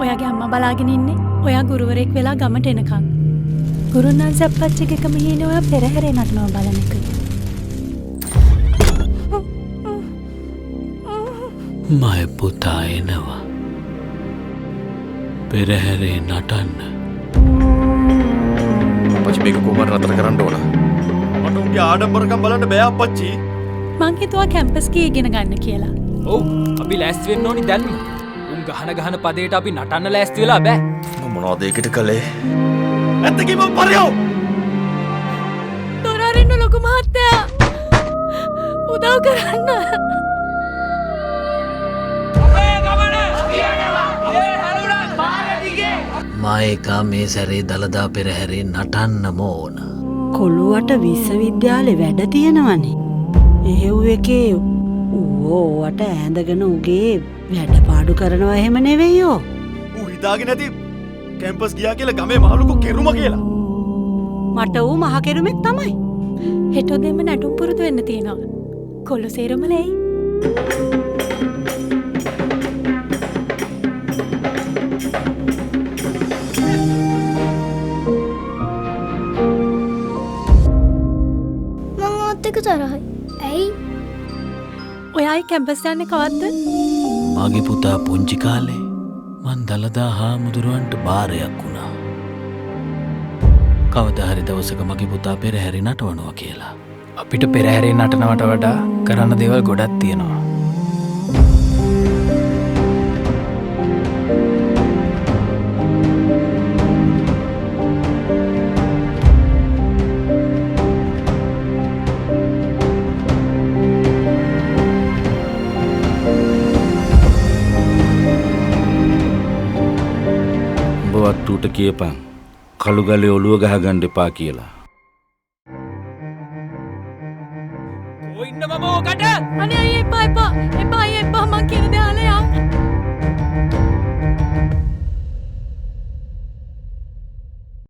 ඔයාගේ අම්මා බලාගෙන ඉන්නේ. ඔයා ගුරුවරයෙක් වෙලා ගමට එනකන්. ගුරුනාන්ස අප්පච්චිගේ එකම හීනේ ඔයා පෙරහැරේ නටනවා බලන එක. මගේ පුතා එනවා. පෙරහැරේ නටන්න. අපච්චි මේක කොහොමද නතර කරන්න ඕන? මට උන්ගේ ආඩම්බරකම් බලන්න බෑ අපච්චි. මං හිතුවා කැම්පස් කී ඉගෙන ගන්න කියලා. ඔව් අපි ලෑස්ති වෙන්න ඕනි දැන්ම. උන් ගහන පදේට අපි නටන්න ලෑස්ති වෙලා බෑ. මම මොනවද ඒකට කළේ? ඇත්ත කිව්වම පරියෝ. දොර අරින්න ලොකු මහත්තයා. උදව් කරන්න. මායකා මේ සැරේ දළදා පෙරහැරේ නටන්නම ඕන. කොළුවට විශ්වවිද්‍යාලේ වැඩ තියෙනවනේ. එහෙව් එකේ ඌවට ඇඳගෙන උගේ වැඩ පාඩු කරනවා එහෙම නෙවෙයියෝ. ඌ හිතාගෙන නැති කැම්පස් ගියා කියලා ගමේ මහලුකෝ කෙරුම කියලා. මට ඌ මහ කෙරුමෙක් තමයි. හෙට දෙන්න නටුම් පුරුදු වෙන්න තියෙනවා. කොල්ල සේරමලෙයි. තරහයි. ඇයි? ඔයායි කැම්පස් යන්නේ කවද්ද? මගේ පුතා පුංචි කාලේ මං දළදා හාමුදුරුවන්ට බාරයක් වුණා. කවදා හරි දවසක මගේ පුතා පෙරහැරේ නටවනවා කියලා. අපිට පෙරහැරේ නටනවට වඩා කරන්න දේවල් ගොඩක් තියෙනවා. වත්තුට කියපන් කළු ගලේ ඔළුව ගහගන්න එපා කියලා. කො ඉන්න මම ඕකට? අනේ අයියේ එපා මං කියන දේ අහලා යන්න.